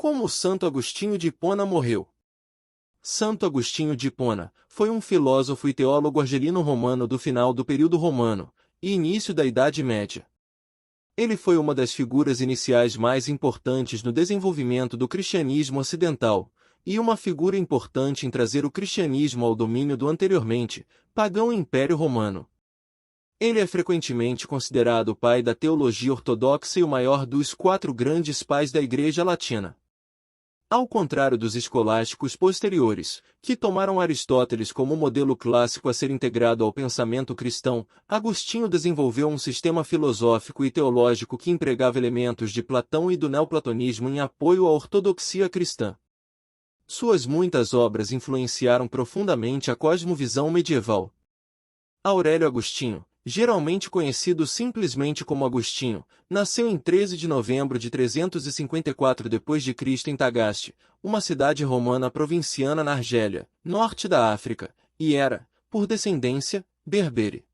Como Santo Agostinho de Hipona morreu. Santo Agostinho de Hipona foi um filósofo e teólogo argelino-romano do final do período romano e início da Idade Média. Ele foi uma das figuras iniciais mais importantes no desenvolvimento do cristianismo ocidental, e uma figura importante em trazer o cristianismo ao domínio do anteriormente pagão Império Romano. Ele é frequentemente considerado o pai da teologia ortodoxa e o maior dos 4 grandes pais da Igreja Latina. Ao contrário dos escolásticos posteriores, que tomaram Aristóteles como modelo clássico a ser integrado ao pensamento cristão, Agostinho desenvolveu um sistema filosófico e teológico que empregava elementos de Platão e do neoplatonismo em apoio à ortodoxia cristã. Suas muitas obras influenciaram profundamente a cosmovisão medieval. Aurélio Agostinho, geralmente conhecido simplesmente como Agostinho, nasceu em 13 de novembro de 354 d.C. em Tagaste, uma cidade romana provinciana na Argélia, norte da África, e era, por descendência, berbere.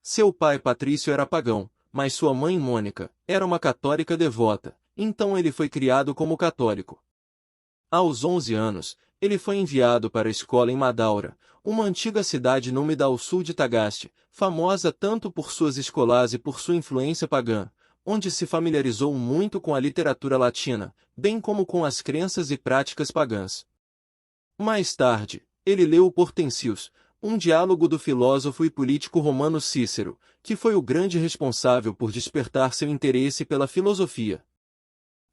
Seu pai Patrício era pagão, mas sua mãe Mônica era uma católica devota, então ele foi criado como católico. Aos 11 anos, ele foi enviado para a escola em Madaura, uma antiga cidade númida ao sul de Tagaste, famosa tanto por suas escolás e por sua influência pagã, onde se familiarizou muito com a literatura latina, bem como com as crenças e práticas pagãs. Mais tarde, ele leu o Portencius, um diálogo do filósofo e político romano Cícero, que foi o grande responsável por despertar seu interesse pela filosofia.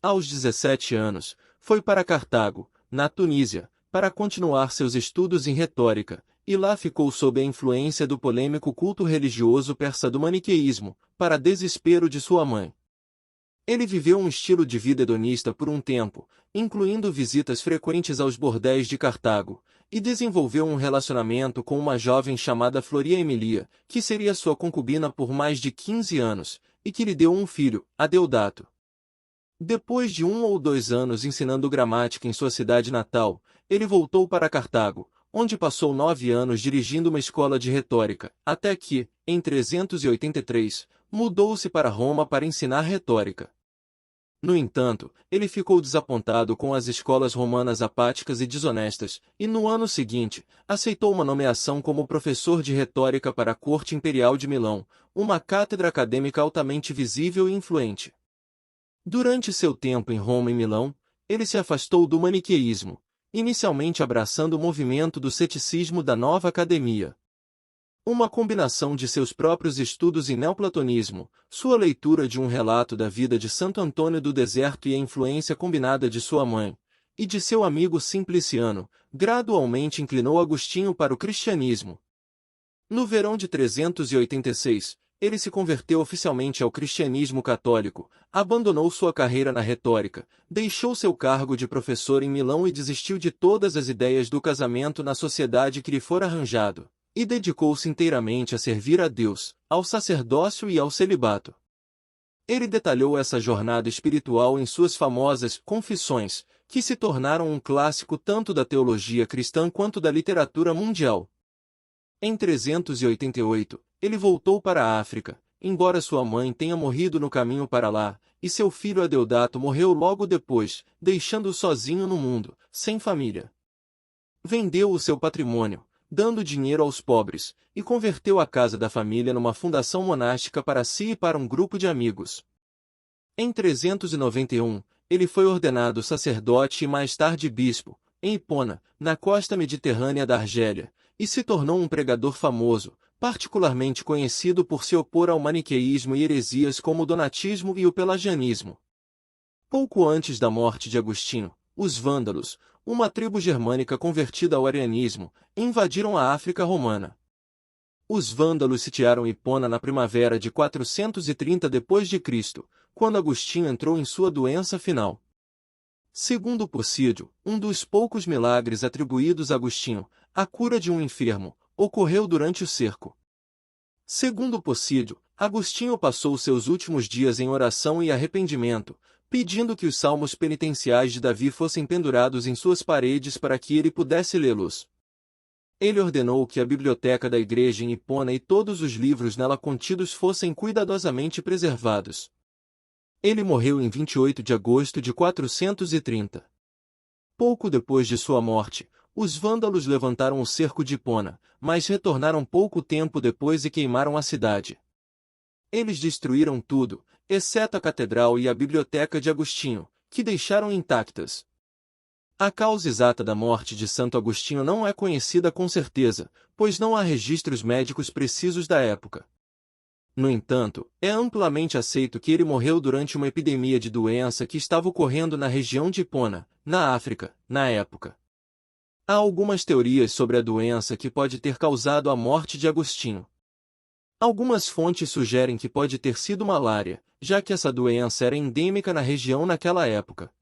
Aos 17 anos, foi para Cartago, na Tunísia, para continuar seus estudos em retórica, e lá ficou sob a influência do polêmico culto religioso persa do maniqueísmo, para desespero de sua mãe. Ele viveu um estilo de vida hedonista por um tempo, incluindo visitas frequentes aos bordéis de Cartago, e desenvolveu um relacionamento com uma jovem chamada Floria Emilia, que seria sua concubina por mais de 15 anos, e que lhe deu um filho, Adeodato. Depois de 1 ou 2 anos ensinando gramática em sua cidade natal, ele voltou para Cartago, onde passou 9 anos dirigindo uma escola de retórica, até que, em 383, mudou-se para Roma para ensinar retórica. No entanto, ele ficou desapontado com as escolas romanas apáticas e desonestas, e no ano seguinte, aceitou uma nomeação como professor de retórica para a Corte Imperial de Milão, uma cátedra acadêmica altamente visível e influente. Durante seu tempo em Roma e Milão, ele se afastou do maniqueísmo, inicialmente abraçando o movimento do ceticismo da nova academia. Uma combinação de seus próprios estudos em neoplatonismo, sua leitura de um relato da vida de Santo Antônio do Deserto e a influência combinada de sua mãe, e de seu amigo Simpliciano, gradualmente inclinou Agostinho para o cristianismo. No verão de 386, ele se converteu oficialmente ao cristianismo católico, abandonou sua carreira na retórica, deixou seu cargo de professor em Milão e desistiu de todas as ideias do casamento na sociedade que lhe fora arranjado, e dedicou-se inteiramente a servir a Deus, ao sacerdócio e ao celibato. Ele detalhou essa jornada espiritual em suas famosas Confissões, que se tornaram um clássico tanto da teologia cristã quanto da literatura mundial. Em 388, ele voltou para a África, embora sua mãe tenha morrido no caminho para lá, e seu filho Adeodato morreu logo depois, deixando-o sozinho no mundo, sem família. Vendeu o seu patrimônio, dando dinheiro aos pobres, e converteu a casa da família numa fundação monástica para si e para um grupo de amigos. Em 391, ele foi ordenado sacerdote e mais tarde bispo, em Hipona, na costa mediterrânea da Argélia, e se tornou um pregador famoso, particularmente conhecido por se opor ao maniqueísmo e heresias como o donatismo e o pelagianismo. Pouco antes da morte de Agostinho, os vândalos, uma tribo germânica convertida ao arianismo, invadiram a África romana. Os vândalos sitiaram Hipona na primavera de 430 d.C., quando Agostinho entrou em sua doença final. Segundo Posídio, um dos poucos milagres atribuídos a Agostinho, a cura de um enfermo, ocorreu durante o cerco. Segundo Posídio, Agostinho passou seus últimos dias em oração e arrependimento, pedindo que os salmos penitenciais de Davi fossem pendurados em suas paredes para que ele pudesse lê-los. Ele ordenou que a biblioteca da igreja em Hipona e todos os livros nela contidos fossem cuidadosamente preservados. Ele morreu em 28 de agosto de 430. Pouco depois de sua morte, os vândalos levantaram o cerco de Hipona, mas retornaram pouco tempo depois e queimaram a cidade. Eles destruíram tudo, exceto a catedral e a biblioteca de Agostinho, que deixaram intactas. A causa exata da morte de Santo Agostinho não é conhecida com certeza, pois não há registros médicos precisos da época. No entanto, é amplamente aceito que ele morreu durante uma epidemia de doença que estava ocorrendo na região de Hipona, na África, na época. Há algumas teorias sobre a doença que pode ter causado a morte de Agostinho. Algumas fontes sugerem que pode ter sido malária, já que essa doença era endêmica na região naquela época.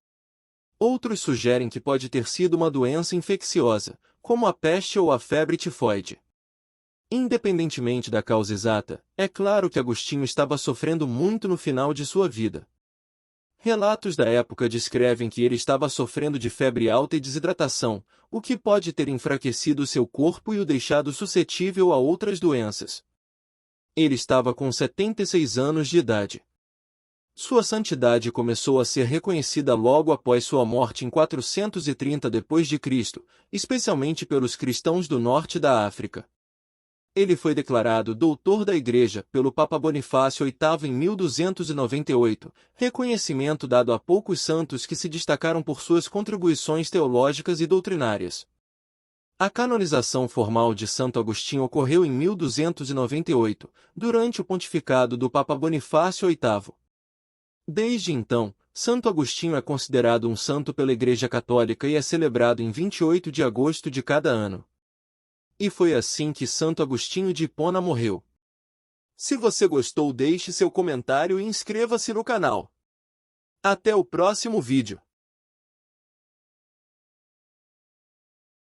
Outros sugerem que pode ter sido uma doença infecciosa, como a peste ou a febre tifoide. Independentemente da causa exata, é claro que Agostinho estava sofrendo muito no final de sua vida. Relatos da época descrevem que ele estava sofrendo de febre alta e desidratação, o que pode ter enfraquecido seu corpo e o deixado suscetível a outras doenças. Ele estava com 76 anos de idade. Sua santidade começou a ser reconhecida logo após sua morte em 430 d.C., especialmente pelos cristãos do norte da África. Ele foi declarado doutor da Igreja pelo Papa Bonifácio VIII em 1298, reconhecimento dado a poucos santos que se destacaram por suas contribuições teológicas e doutrinárias. A canonização formal de Santo Agostinho ocorreu em 1298, durante o pontificado do Papa Bonifácio VIII. Desde então, Santo Agostinho é considerado um santo pela Igreja Católica e é celebrado em 28 de agosto de cada ano. E foi assim que Santo Agostinho de Hipona morreu. Se você gostou, deixe seu comentário e inscreva-se no canal. Até o próximo vídeo.